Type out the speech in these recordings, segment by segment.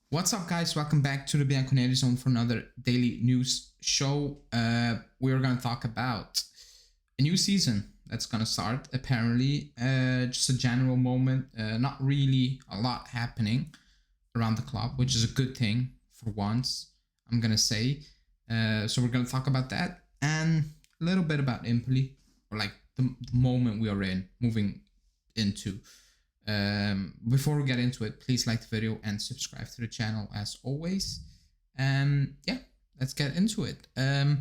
What's up, guys? Welcome back to the Bianconerizonechannel for another daily news show. We're going to talk about a new season that's going to start, apparently. Just a general moment. Not really a lot happening around the club, which is a good thing for once, I'm going to say. So we're going to talk about that and a little bit about Empoli, or like the moment we are in, moving into. Before we get into it, please like the video and subscribe to the channel as always. And yeah, let's get into it. I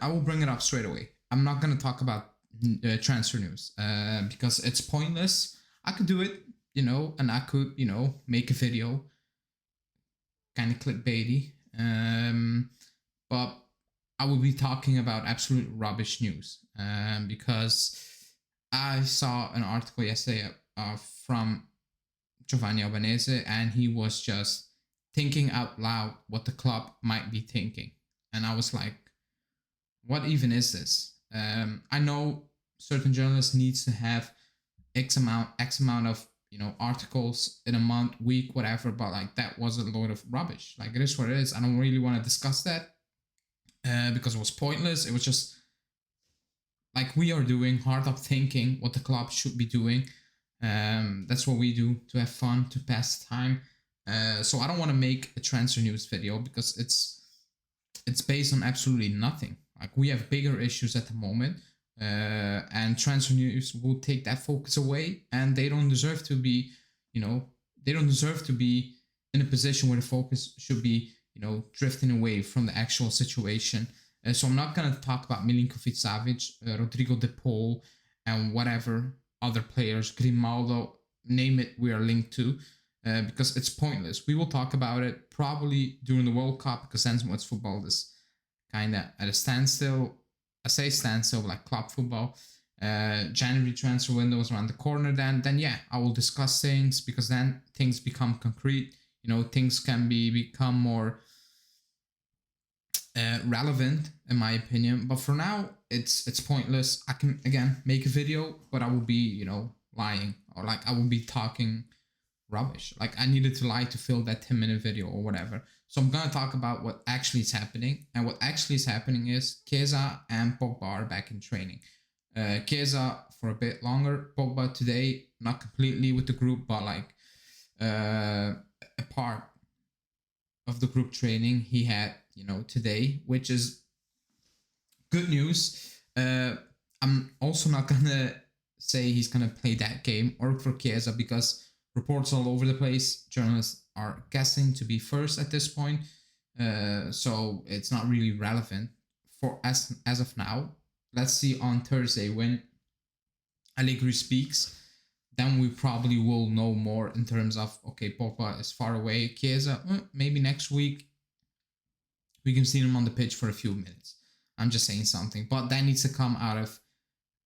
will bring it up straight away. I'm not gonna talk about transfer news because it's pointless. I could do it, and I could, make a video, kind of clickbaity. But I will be talking about absolute rubbish news because I saw an article yesterday from Giovanni Albanese, and he was just thinking out loud what the club might be thinking. And I was like, what even is this? I know certain journalists needs to have X amount of articles in a month, week, whatever, but like that was a load of rubbish. Like it is what it is. I don't really want to discuss that because it was pointless. It was just like we are doing, hard up thinking what the club should be doing. That's what we do to have fun, to pass time. So I don't want to make a transfer news video because it's based on absolutely nothing. Like we have bigger issues at the moment, and transfer news will take that focus away, and they don't deserve to be, they don't deserve to be in a position where the focus should be, drifting away from the actual situation. So I'm not going to talk about Milinkovic-Savic, Rodrigo De Paul, and whatever other players, Grimaldo, name it, we are linked to, because it's pointless. We will talk about it probably during the World Cup, because then what's football is kind of at a standstill. I say standstill, like club football. January transfer window is around the corner. Then yeah, I will discuss things, because then things become concrete. Things can become more relevant in my opinion, but for now it's pointless. I can again make a video, but I will be lying, or like I will be talking rubbish. Like I needed to lie to fill that 10-minute video or whatever. So I'm gonna talk about what actually is happening, and what actually is happening is Chiesa and Pogba are back in training. Chiesa for a bit longer, Pogba today, not completely with the group, but like a part of the group training he had today, which is good news. I'm also not gonna say he's gonna play that game or for Chiesa, because reports all over the place, journalists are guessing to be first at this point, so it's not really relevant for as of now. Let's see on Thursday when Allegri speaks, then we probably will know more in terms of, okay, Pogba is far away, Chiesa maybe next week we can see him on the pitch for a few minutes. I'm just saying something, but that needs to come out of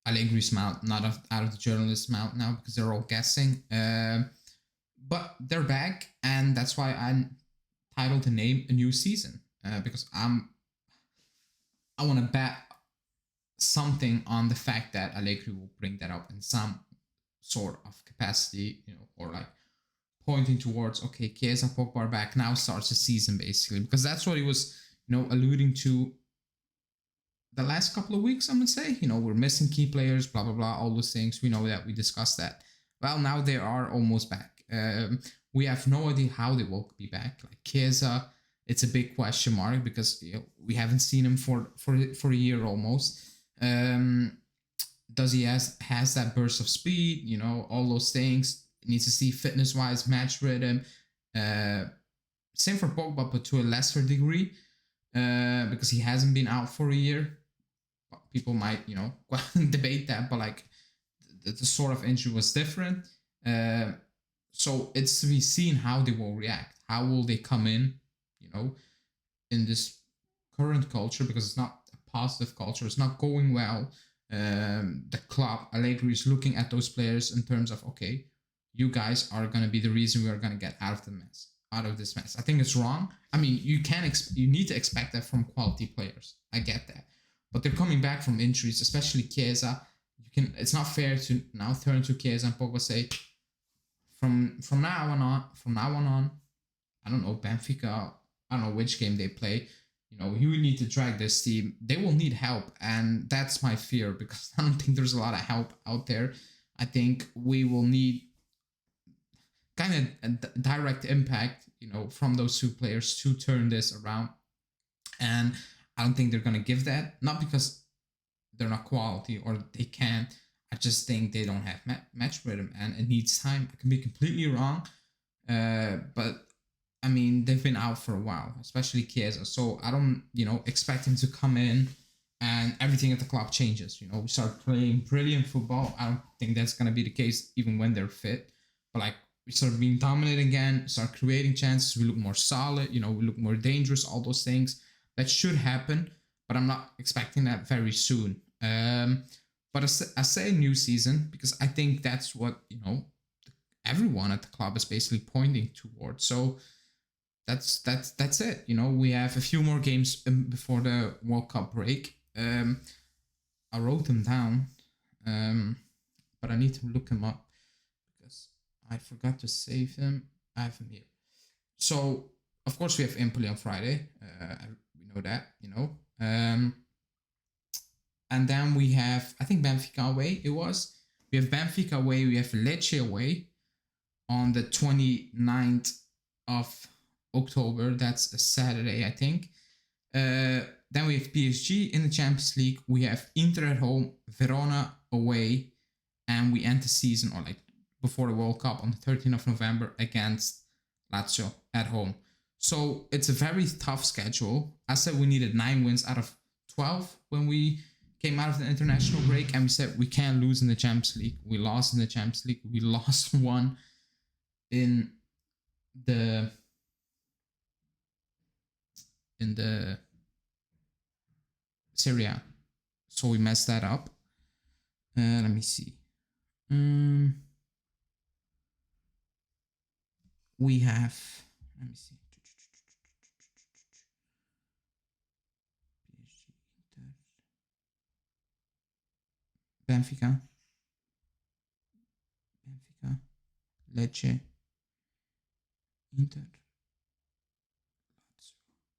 Allegri's mouth, not out of the journalist's mouth now, because they're all guessing. But they're back, and that's why I titled the name "A New Season," because I want to bet something on the fact that Allegri will bring that up in some sort of capacity, or like pointing towards, okay, Chiesa, Pogba are back, now starts the season, basically, because that's what he was alluding to the last couple of weeks. I'm gonna say, we're missing key players, blah blah blah, all those things. We know that, we discussed that. Well, now they are almost back. We have no idea how they will be back. Like Chiesa, it's a big question mark, because we haven't seen him for a year almost. Does he has that burst of speed? All those things. Needs to see fitness wise, match rhythm. Same for Pogba, but to a lesser degree, because he hasn't been out for a year. People might debate that, but like the sort of injury was different. So it's to be seen how they will react. How will they come in in this current culture, because it's not a positive culture, it's not going well. The club, Allegri, is looking at those players in terms of, okay, you guys are going to be the reason we are going to get out of this mess. I think it's wrong. I mean, you need to expect that from quality players. I get that, but they're coming back from injuries, especially Chiesa. It's not fair to now turn to Chiesa and Pogba say, from now on, I don't know, Benfica, I don't know which game they play. You know, you need to drag this team. They will need help, and that's my fear because I don't think there's a lot of help out there. I think we will need kind of a direct impact, you know, from those two players to turn this around. And I don't think they're going to give that, not because they're not quality or they can't. I just think they don't have match rhythm and it needs time. I can be completely wrong, but I mean, they've been out for a while, especially Chiesa. So I don't, you know, expect him to come in and everything at the club changes. You know, we start playing brilliant football. I don't think that's going to be the case even when they're fit. But like, we start being dominant again, start creating chances. We look more solid, you know, we look more dangerous, all those things. That should happen, but I'm not expecting that very soon. But I say new season because I think that's what, you know, everyone at the club is basically pointing towards. So that's it. You know, we have a few more games before the World Cup break. I wrote them down, but I need to look them up because I forgot to save them. I have them here. So of course we have Empoli on Friday. We know that, you know. And then we have, I think Benfica away it was. We have Benfica away, we have Lecce away on the 29th of October. That's a Saturday, I think. Then we have PSG in the Champions League. We have Inter at home, Verona away, and we end the season, or like before the World Cup, on the 13th of November against Lazio at home. So it's a very tough schedule. I said we needed 9 wins out of 12 when we came out of the international break, and we said we can't lose in the Champions League. We lost in the Champions League. We lost one in the Serie A. So we messed that up. Let me see. We have, let me see. Benfica, Lecce, Inter, Lazio, Verona.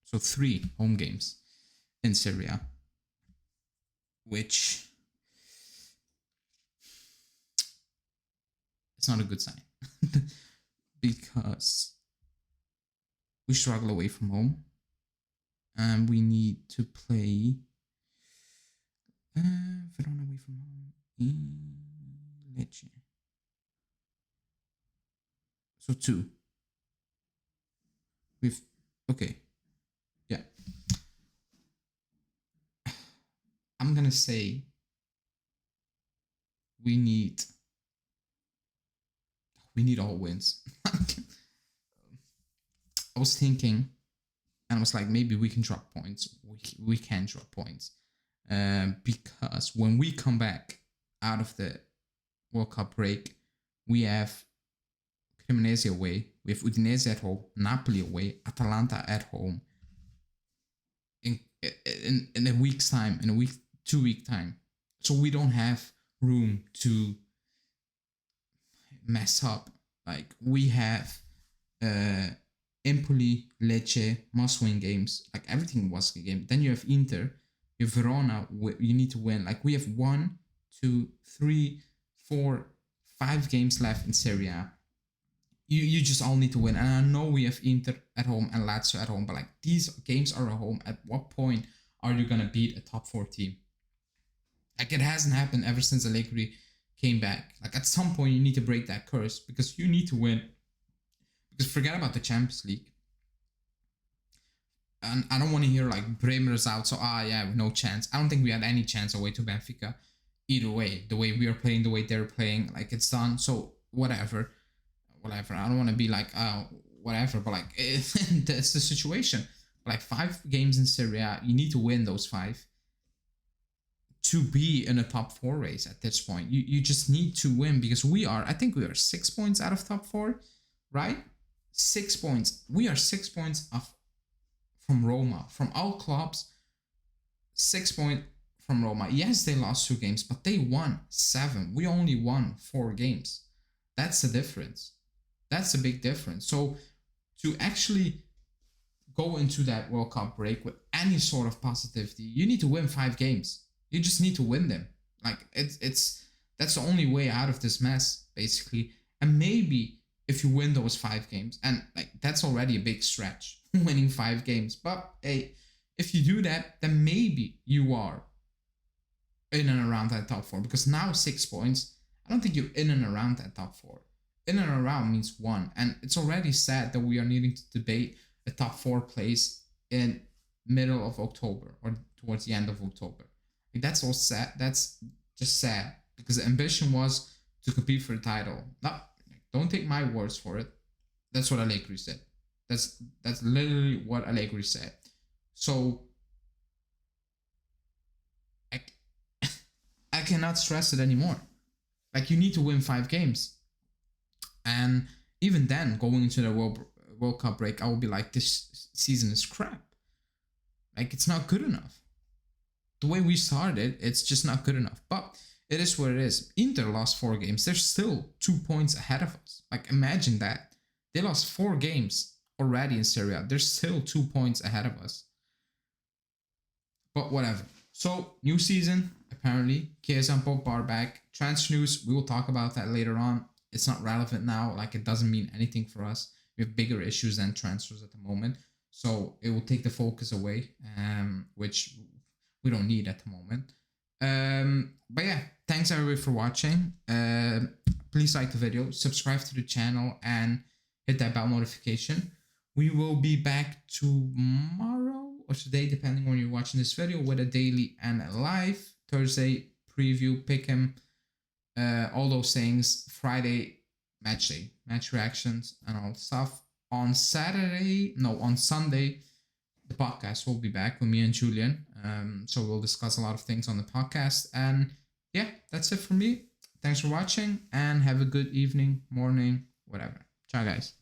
So 3 home games in Serie A, which it's not a good sign because we struggle away from home and we need to play Verona away from home in Lecce. So 2. We've, okay, yeah. I'm gonna say we need all wins. I was thinking, and I was like, maybe we can drop points. We can drop points, because when we come back out of the World Cup break, we have Cremonese away, we have Udinese at home, Napoli away, Atalanta at home. In a week's time, in a 2 week time, so we don't have room to mess up. Like, we have Empoli, Lecce, must-win games. Like, everything was a game. Then you have Inter, you have Verona, you need to win. Like, we have 1, 2, 3, 4, 5 games left in Serie A. You just all need to win. And I know we have Inter at home and Lazio at home, but like, these games are at home. At what point are you gonna beat a top 4 team? Like, it hasn't happened ever since Allegri came back. Like, at some point you need to break that curse because you need to win. Because forget about the Champions League. And I don't want to hear like Bremer is out, so yeah, no chance. I don't think we had any chance away to Benfica. Either way, the way we are playing, the way they're playing, like, it's done. So whatever. I don't want to be like, whatever, but like, that's the situation. Like, 5 games in Serie A, you need to win those 5 to be in a top 4 race at this point. You just need to win because I think we are 6 points out of top 4, right? 6 points. We are 6 points from Roma, from all clubs. 6 points from Roma. Yes, they lost 2 games, but they won 7. We only won 4 games. That's the difference. That's a big difference. So to actually go into that World Cup break with any sort of positivity, you need to win 5 games. You just need to win them. Like it's that's the only way out of this mess, basically. And maybe if you win those 5 games, and like that's already a big stretch, winning 5 games. But hey, if you do that, then maybe you are in and around that top 4. Because now 6 points, I don't think you're in and around that top 4. In and around means 1, and it's already sad that we are needing to debate a top 4 place in middle of October or towards the end of October. Like, that's all sad. That's just sad because the ambition was to compete for the title. No, don't take my words for it. That's what Allegri said. That's literally what Allegri said. So I cannot stress it anymore. Like, you need to win 5 games. And even then, going into the World Cup break, I will be like, this season is crap. Like, it's not good enough. The way we started, it's just not good enough. But it is what it is. Inter lost 4 games. They're still 2 points ahead of us. Like, imagine that. They lost 4 games already in Serie A. They're still 2 points ahead of us. But whatever. So, new season, apparently. Chiesa and Pogba are back. Transfer news, we will talk about that later on. It's not relevant now. Like, it doesn't mean anything for us. We have bigger issues than transfers at the moment. So, it will take the focus away, which we don't need at the moment. But yeah, thanks everybody for watching. Please like the video, subscribe to the channel, and hit that bell notification. We will be back tomorrow or today, depending on when you're watching this video, with a daily and a live. Thursday preview, pick 'em, all those things. Friday match day, match reactions and all stuff. On Sunday, the podcast will be back with me and Julian. So we'll discuss a lot of things on the podcast. And yeah, that's it for me. Thanks for watching and have a good evening, morning, whatever. Ciao, guys.